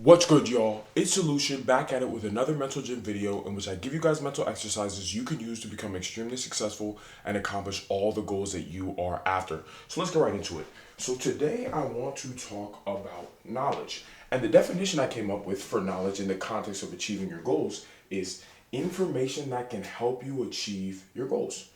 What's good, y'all? It's Solution back at it with another mental gym video in which I give you guys mental exercises you can use to become extremely successful and accomplish all the goals that you are after. So let's get right into it. So today I want to talk about knowledge. And the definition I came up with for knowledge in the context of achieving your goals is information that can help you achieve your goals.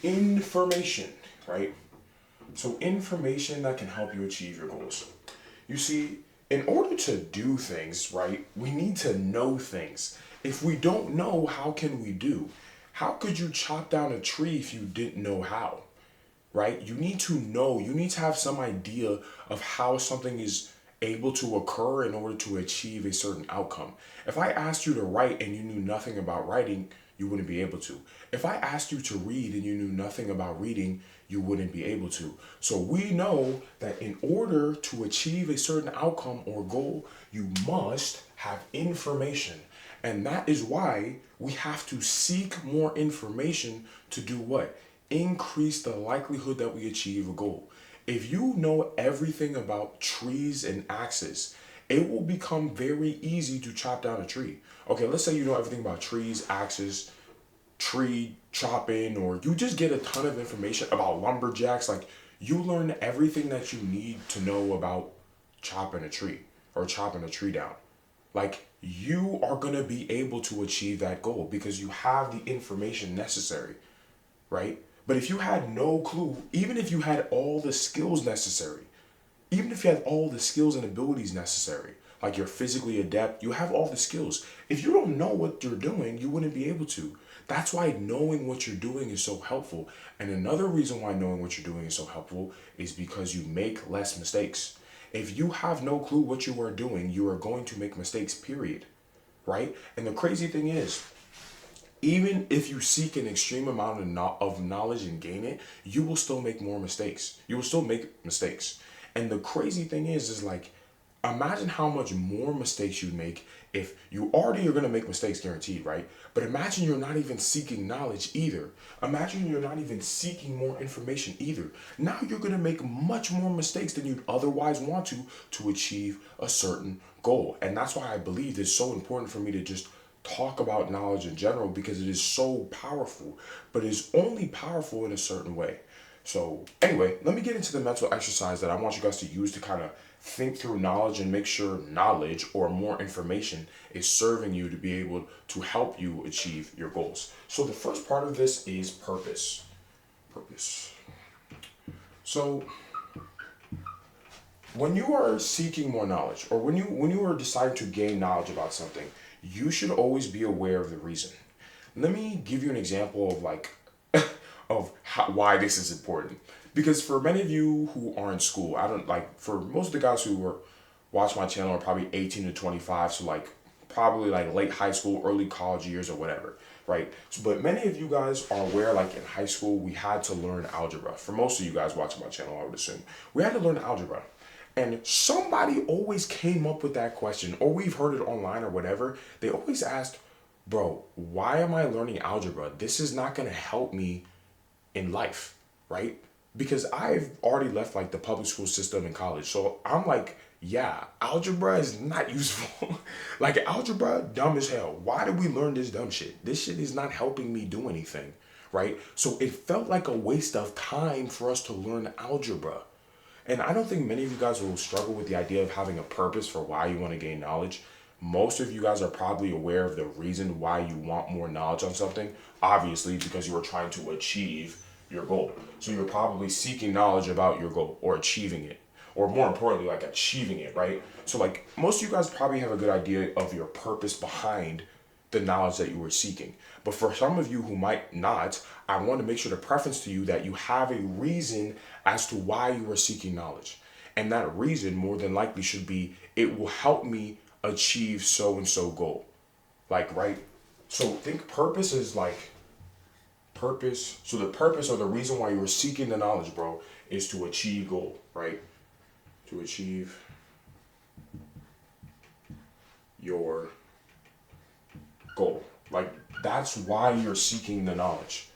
Information, right? So information that can help you achieve your goals. You see, in order to do things, right, we need to know things. If we don't know, how can we do? How could you chop down a tree if you didn't know how? Right? You need to know, you need to have some idea of how something is able to occur in order to achieve a certain outcome. If I asked you to write and you knew nothing about writing, you wouldn't be able to. If I asked you to read and you knew nothing about reading, you wouldn't be able to. So we know that in order to achieve a certain outcome or goal, you must have information. And that is why we have to seek more information to do what? Increase the likelihood that we achieve a goal. If you know everything about trees and axes, it will become very easy to chop down a tree. Okay, let's say you know everything about trees, axes, tree chopping, or you just get a ton of information about lumberjacks. Like, you learn everything that you need to know about chopping a tree or chopping a tree down. Like, you are going to be able to achieve that goal because you have the information necessary, right? But if you had no clue, even if you had all the skills necessary, even if you had all the skills and abilities necessary, like you're physically adept, you have all the skills. If you don't know what you're doing, you wouldn't be able to. That's why knowing what you're doing is so helpful. And another reason why knowing what you're doing is so helpful is because you make less mistakes. If you have no clue what you are doing, you are going to make mistakes, period. Right? And the crazy thing is, even if you seek an extreme amount of knowledge and gain it, you will still make more mistakes. You will still make mistakes. And the crazy thing is like, imagine how much more mistakes you'd make if you already are going to make mistakes guaranteed, right? But imagine you're not even seeking knowledge either. Imagine you're not even seeking more information either. Now you're going to make much more mistakes than you'd otherwise want to achieve a certain goal. And that's why I believe it's so important for me to just talk about knowledge in general because it is so powerful, but it's only powerful in a certain way. So, anyway, let me get into the mental exercise that I want you guys to use to kind of think through knowledge and make sure knowledge or more information is serving you to be able to help you achieve your goals. So, the first part of this is purpose. Purpose. So, when you are seeking more knowledge or when you are deciding to gain knowledge about something, you should always be aware of the reason. Let me give you an example of like why this is important. Because for many of you who are in school, I don't like for most of the guys who were watch my channel are probably 18 to 25, so like probably like late high school, early college years or whatever, right? So, but many of you guys are aware like in high school we had to learn algebra. For most of you guys watching my channel, I would assume we had to learn algebra. And somebody always came up with that question, or we've heard it online or whatever. They always asked, bro, why am I learning algebra? This is not going to help me in life, right? Because I've already left like the public school system in college. So I'm like, yeah, algebra is not useful. Like algebra, dumb as hell. Why did we learn this dumb shit? This shit is not helping me do anything, right? So it felt like a waste of time for us to learn algebra. And I don't think many of you guys will struggle with the idea of having a purpose for why you want to gain knowledge. Most of you guys are probably aware of the reason why you want more knowledge on something. Obviously, because you are trying to achieve your goal. So you're probably seeking knowledge about your goal or achieving it. Or more importantly, like achieving it, right? So like most of you guys probably have a good idea of your purpose behind the knowledge that you were seeking. But for some of you who might not, I want to make sure to preference to you that you have a reason as to why you are seeking knowledge. And that reason more than likely should be it will help me achieve so and so goal. Like, right? So think purpose is like purpose. So the purpose or the reason why you are seeking the knowledge, bro, is to achieve goal, right? To achieve your goal. Like that's why you're seeking the knowledge.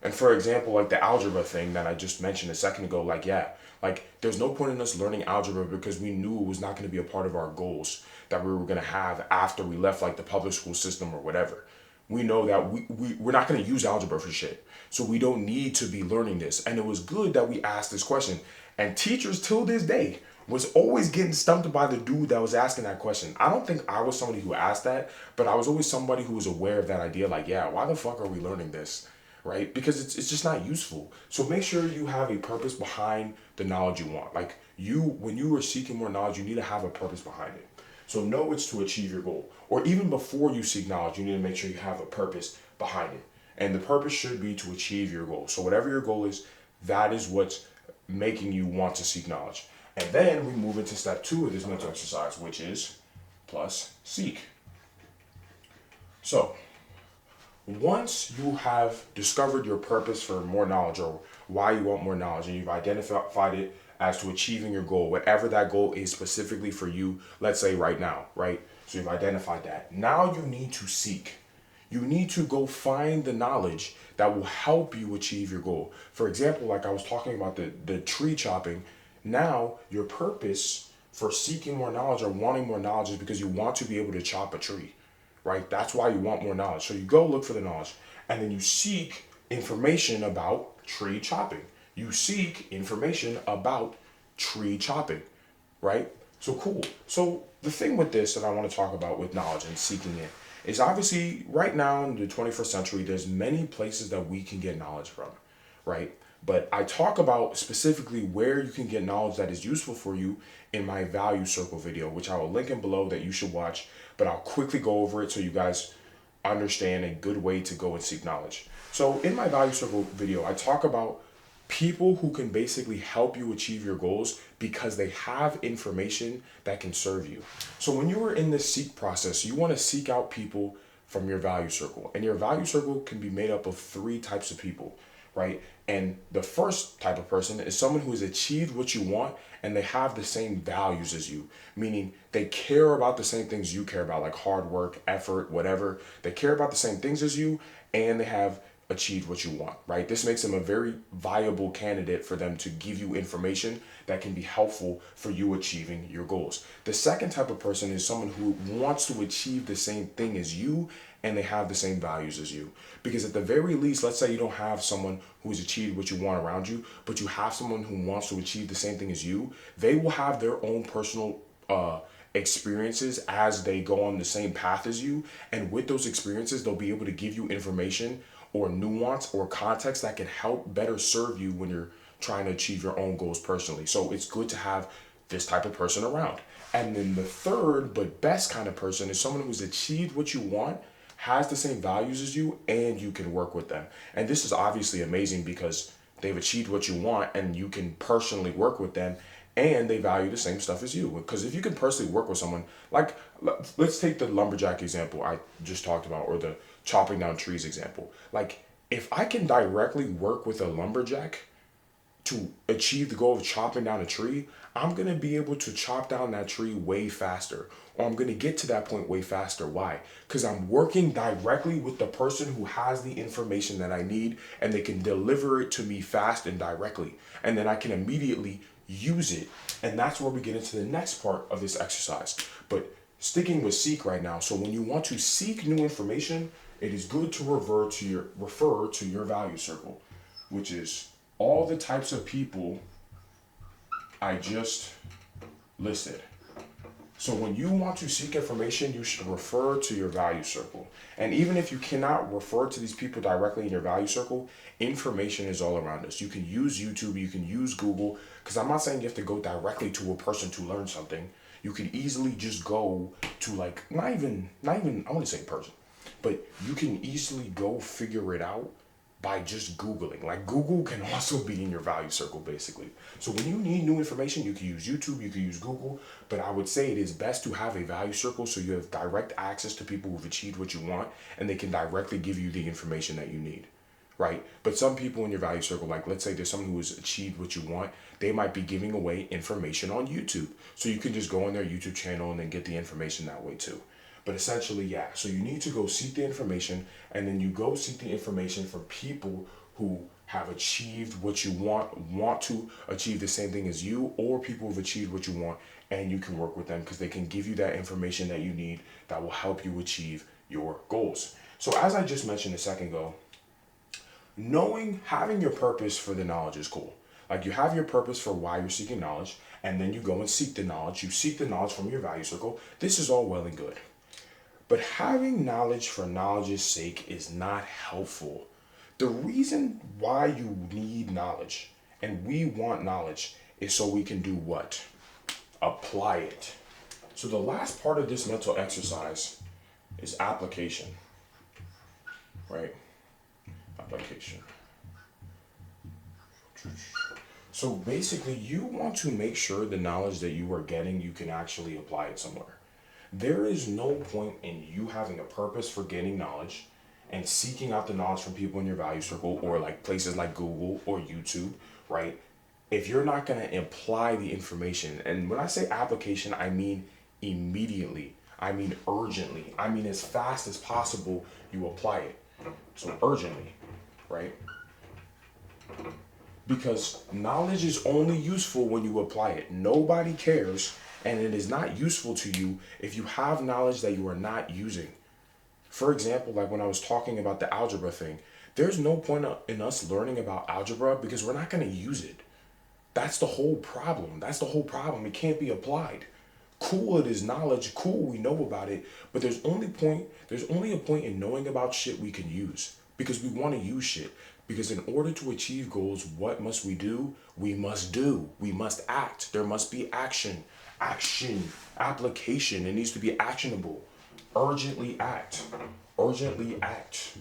And for example, like the algebra thing that I just mentioned a second ago, like, yeah, like there's no point in us learning algebra because we knew it was not going to be a part of our goals that we were going to have after we left like the public school system or whatever. We know that we're not going to use algebra for shit. So we don't need to be learning this. And it was good that we asked this question. And teachers till this day was always getting stumped by the dude that was asking that question. I don't think I was somebody who asked that, but I was always somebody who was aware of that idea. Like, yeah, why the fuck are we learning this? Right? Because it's just not useful. So make sure you have a purpose behind the knowledge you want. Like when you are seeking more knowledge, you need to have a purpose behind it. So know it's to achieve your goal. Or even before you seek knowledge, you need to make sure you have a purpose behind it. And the purpose should be to achieve your goal. So whatever your goal is, that is what's making you want to seek knowledge. And then we move into step 2 of this mental exercise, which is plus seek. So once you have discovered your purpose for more knowledge or why you want more knowledge, and you've identified it as to achieving your goal, whatever that goal is specifically for you, let's say right now, right? So you've identified that. Now you need to seek. You need to go find the knowledge that will help you achieve your goal. For example, like I was talking about the tree chopping, now your purpose for seeking more knowledge or wanting more knowledge is because you want to be able to chop a tree, right? That's why you want more knowledge. So you go look for the knowledge and then you seek information about tree chopping. You seek information about tree chopping, right? So cool. So the thing with this that I want to talk about with knowledge and seeking it is obviously right now in the 21st century, there's many places that we can get knowledge from, right? But I talk about specifically where you can get knowledge that is useful for you in my value circle video, which I will link in below that you should watch, but I'll quickly go over it so you guys understand a good way to go and seek knowledge. So in my value circle video, I talk about people who can basically help you achieve your goals because they have information that can serve you. So when you are in this seek process, you want to seek out people from your value circle. And your value circle can be made up of 3 types of people, right? And the first type of person is someone who has achieved what you want and they have the same values as you, meaning they care about the same things you care about, like hard work, effort, whatever. They care about the same things as you and they have achieved what you want, right? This makes them a very viable candidate for them to give you information that can be helpful for you achieving your goals. The second type of person is someone who wants to achieve the same thing as you and they have the same values as you. Because at the very least, let's say you don't have someone who's achieved what you want around you, but you have someone who wants to achieve the same thing as you, they will have their own personal experiences as they go on the same path as you. And with those experiences, they'll be able to give you information or nuance or context that can help better serve you when you're trying to achieve your own goals personally. So it's good to have this type of person around. And then the third but best kind of person is someone who's achieved what you want, has the same values as you, and you can work with them. And this is obviously amazing because they've achieved what you want and you can personally work with them and they value the same stuff as you. Because if you can personally work with someone, like let's take the lumberjack example I just talked about or the chopping down trees example. Like if I can directly work with a lumberjack to achieve the goal of chopping down a tree, I'm going to be able to chop down that tree way faster. Or I'm going to get to that point way faster. Why? Because I'm working directly with the person who has the information that I need and they can deliver it to me fast and directly. And then I can immediately use it. And that's where we get into the next part of this exercise. But sticking with seek right now. So when you want to seek new information, it is good to refer to your value circle, which is all the types of people I just listed. So when you want to seek information, you should refer to your value circle. And even if you cannot refer to these people directly in your value circle, information is all around us. You can use YouTube, you can use Google, because I'm not saying you have to go directly to a person to learn something. You can easily just go to like, not even, I want to say person, but you can easily go figure it out by just Googling. Like Google can also be in your value circle basically. So when you need new information, you can use YouTube, you can use Google, but I would say it is best to have a value circle so you have direct access to people who've achieved what you want and they can directly give you the information that you need, right? But some people in your value circle, like let's say there's someone who has achieved what you want, they might be giving away information on YouTube. So you can just go on their YouTube channel and then get the information that way too. But essentially, yeah, so you need to go seek the information and then you go seek the information from people who have achieved what you want to achieve the same thing as you, or people who've achieved what you want, and you can work with them because they can give you that information that you need that will help you achieve your goals. So as I just mentioned a second ago, having your purpose for the knowledge is cool. Like, you have your purpose for why you're seeking knowledge, and then you go and seek the knowledge. You seek the knowledge from your value circle. This is all well and good. But having knowledge for knowledge's sake is not helpful. The reason why you need knowledge and we want knowledge is so we can do what? Apply it. So the last part of this mental exercise is application, right? Application. So basically, you want to make sure the knowledge that you are getting, you can actually apply it somewhere. There is no point in you having a purpose for getting knowledge and seeking out the knowledge from people in your value circle, or like places like Google or YouTube, right? If you're not going to apply the information, and when I say application, I mean immediately, I mean urgently, I mean as fast as possible, you apply it. So urgently, right? Because knowledge is only useful when you apply it. Nobody cares, and it is not useful to you if you have knowledge that you are not using. For example, like when I was talking about the algebra thing, there's no point in us learning about algebra because we're not going to use it. That's the whole problem. That's the whole problem. It can't be applied. Cool, it is knowledge. Cool, we know about it. But there's only a point in knowing about shit we can use, because we want to use shit. Because in order to achieve goals, what must we do? We must do. We must act. There must be action. Action. Application. It needs to be actionable. Urgently act. Urgently act.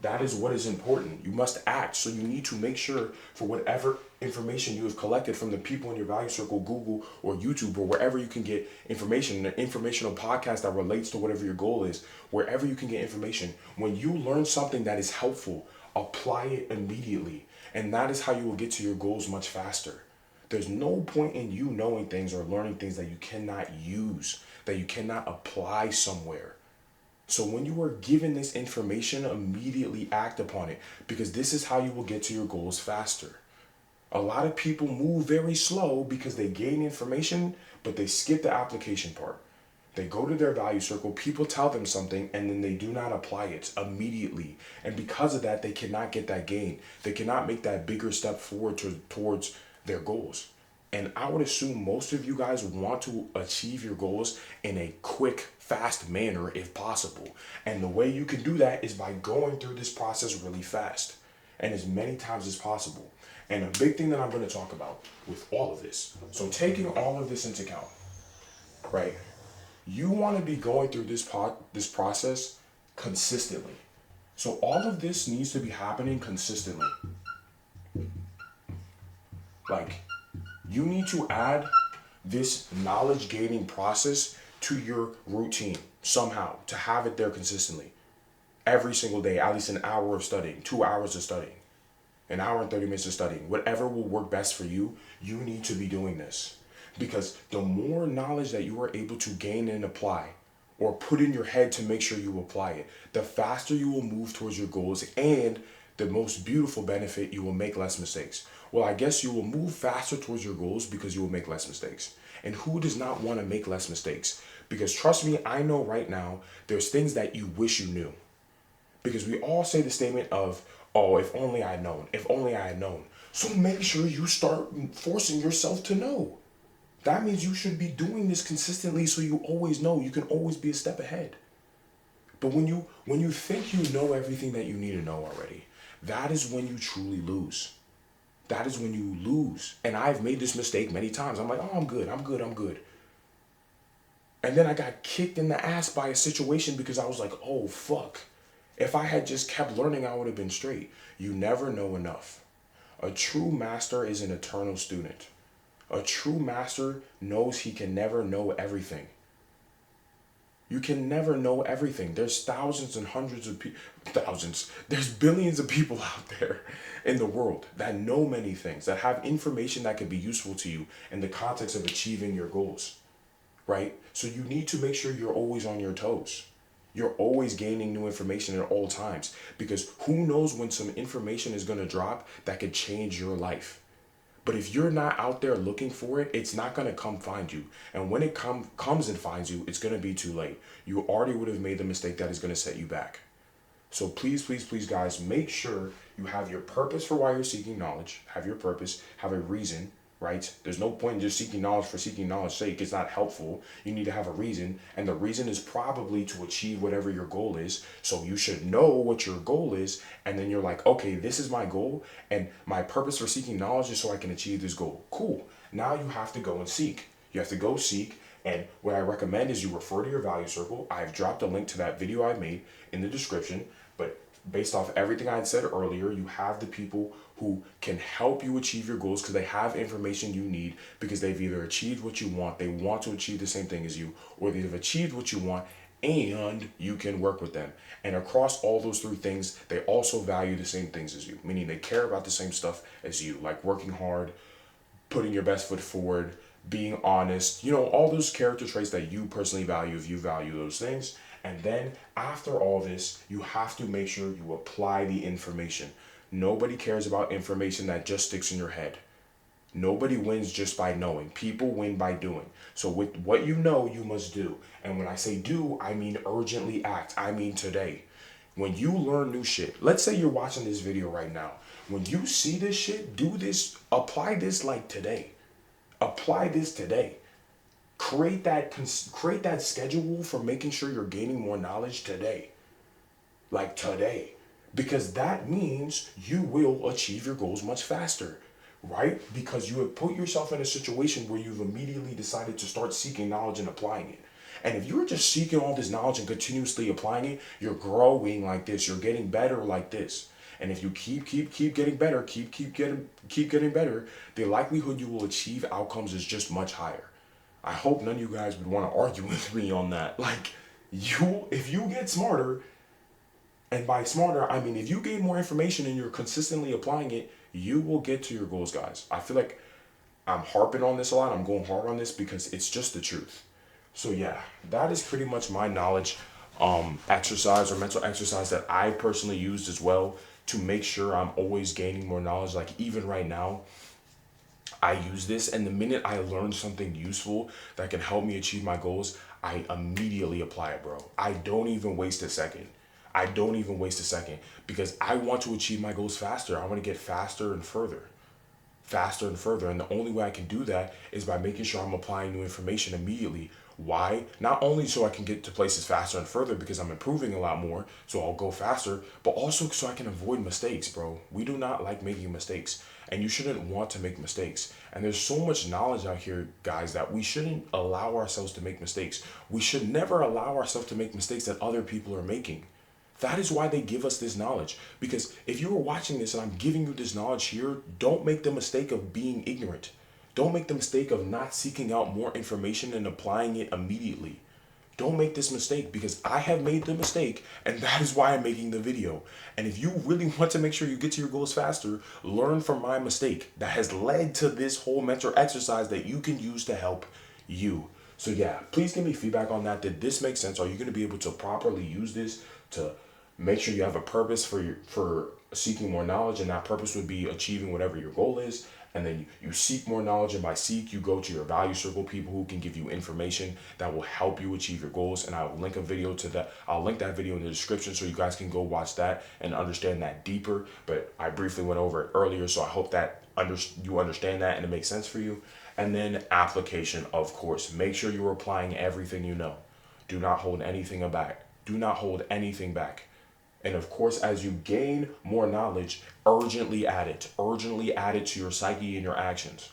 That is what is important. You must act. So you need to make sure, for whatever information you have collected from the people in your value circle, Google or YouTube or wherever you can get information, an informational podcast that relates to whatever your goal is, wherever you can get information, when you learn something that is helpful, apply it immediately. And that is how you will get to your goals much faster. There's no point in you knowing things or learning things that you cannot use, that you cannot apply somewhere. So when you are given this information, immediately act upon it, because this is how you will get to your goals faster. A lot of people move very slow because they gain information, but they skip the application part. They go to their value circle, people tell them something, and then they do not apply it immediately. And because of that, they cannot get that gain. They cannot make that bigger step forward towards their goals. And I would assume most of you guys want to achieve your goals in a quick, fast manner if possible. And the way you can do that is by going through this process really fast and as many times as possible. And a big thing that I'm going to talk about with all of this, so taking all of this into account, right? You want to be going through this process consistently. So all of this needs to be happening consistently. Like, you need to add this knowledge gaining process to your routine somehow, to have it there consistently. Every single day, at least an hour of studying, 2 hours of studying, an hour and 30 minutes of studying. Whatever will work best for you, you need to be doing this. Because the more knowledge that you are able to gain and apply, or put in your head to make sure you apply it, the faster you will move towards your goals, and the most beautiful benefit, you will make less mistakes. Well, I guess you will move faster towards your goals because you will make less mistakes. And who does not want to make less mistakes? Because trust me, I know right now, there's things that you wish you knew. Because we all say the statement of, oh, if only I had known, if only I had known. So make sure you start forcing yourself to know. That means you should be doing this consistently so you always know. You can always be a step ahead. But when you think you know everything that you need to know already, that is when you truly lose. That is when you lose. And I've made this mistake many times. I'm like, oh, I'm good. And then I got kicked in the ass by a situation because I was like, oh, fuck. If I had just kept learning, I would have been straight. You never know enough. A true master is an eternal student. A true master knows he can never know everything. You can never know everything. There's thousands and hundreds of there's billions of people out there in the world that know many things, that have information that could be useful to you in the context of achieving your goals, right? So you need to make sure you're always on your toes. You're always gaining new information at all times, because who knows when some information is going to drop that could change your life. But if you're not out there looking for it, it's not going to come find you. And when it comes and finds you, it's going to be too late. You already would have made the mistake that is going to set you back. So please, please, please, guys, make sure you have your purpose for why you're seeking knowledge. Have your purpose, have a reason, right? There's no point in just seeking knowledge for seeking knowledge's sake. It's not helpful. You need to have a reason, and the reason is probably to achieve whatever your goal is. So you should know what your goal is, and then you're like, okay, this is my goal, and my purpose for seeking knowledge is so I can achieve this goal. Cool. Now you have to go and seek. You have to go seek. And what I recommend is you refer to your value circle. I've dropped a link to that video I made in the description. But based off everything I had said earlier, you have the people who can help you achieve your goals because they have information you need, because they've either achieved what you want, they want to achieve the same thing as you, or they've achieved what you want and you can work with them. And across all those three things, they also value the same things as you, meaning they care about the same stuff as you, like working hard, putting your best foot forward, being honest, all those character traits that you personally value if you value those things. And then after all this, you have to make sure you apply the information. Nobody cares about information that just sticks in your head. Nobody wins just by knowing. People win by doing. So with what you know, you must do. And when I say do, I mean urgently act. I mean today. When you learn new shit, let's say you're watching this video right now. When you see this shit, do this, apply this like today. Apply this today. Create that schedule for making sure you're gaining more knowledge today. Like today. Because that means you will achieve your goals much faster, right? Because you have put yourself in a situation where you've immediately decided to start seeking knowledge and applying it. And if you're just seeking all this knowledge and continuously applying it, you're growing like this. You're getting better like this. And if you keep getting better, keep getting better, the likelihood you will achieve outcomes is just much higher. I hope none of you guys would want to argue with me on that. Like, if you get smarter, and by smarter, I mean if you gain more information and you're consistently applying it, you will get to your goals, guys. I feel like I'm harping on this a lot. I'm going hard on this because it's just the truth. So yeah, that is pretty much my knowledge exercise or mental exercise that I personally used as well to make sure I'm always gaining more knowledge. Like even right now, I use this, and the minute I learn something useful that can help me achieve my goals, I immediately apply it, bro. I don't even waste a second. Because I want to achieve my goals faster. I want to get faster and further. And the only way I can do that is by making sure I'm applying new information immediately. Why? Not only so I can get to places faster and further because I'm improving a lot more, so I'll go faster, but also so I can avoid mistakes, bro. We do not like making mistakes, and you shouldn't want to make mistakes. And there's so much knowledge out here, guys, that we shouldn't allow ourselves to make mistakes. We should never allow ourselves to make mistakes that other people are making. That is why they give us this knowledge. Because if you are watching this and I'm giving you this knowledge here, don't make the mistake of being ignorant. Don't make the mistake of not seeking out more information and applying it immediately. Don't make this mistake, because I have made the mistake, and that is why I'm making the video. And if you really want to make sure you get to your goals faster, learn from my mistake that has led to this whole mental exercise that you can use to help you. So yeah, please give me feedback on that. Did this make sense? Are you going to be able to properly use this to make sure you have a purpose for seeking more knowledge, and that purpose would be achieving whatever your goal is? And then you seek more knowledge, and by seek, you go to your value circle, people who can give you information that will help you achieve your goals. And I'll link a video to that. I'll link that video in the description so you guys can go watch that and understand that deeper. But I briefly went over it earlier, so I hope that you understand that and it makes sense for you. And then application, of course. Make sure you're applying everything you know. Do not hold anything back. Do not hold anything back. And of course, as you gain more knowledge, urgently add it. Urgently add it to your psyche and your actions.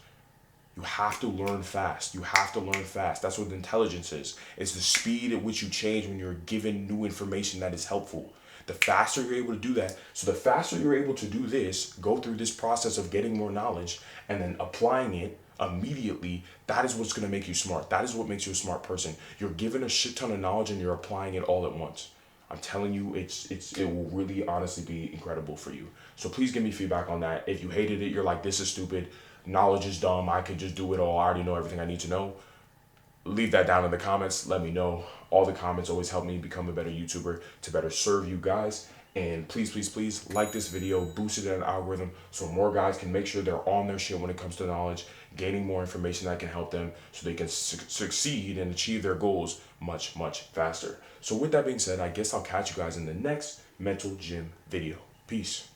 You have to learn fast. That's what intelligence is. It's the speed at which you change when you're given new information that is helpful. The faster you're able to do that, so the faster you're able to do this, go through this process of getting more knowledge and then applying it immediately, that is what's going to make you smart. That is what makes you a smart person. You're given a shit ton of knowledge and you're applying it all at once. I'm telling you, it will really honestly be incredible for you. So please give me feedback on that. If you hated it, you're like, this is stupid, knowledge is dumb, I could just do it all, I already know everything I need to know. leave that down in the comments. Let me know. All the comments always help me become a better YouTuber to better serve you guys. And please, please, please like this video, boost it in an algorithm so more guys can make sure they're on their shit when it comes to knowledge, gaining more information that can help them so they can succeed and achieve their goals much, much faster. So with that being said, I guess I'll catch you guys in the next Mental Gym video. Peace.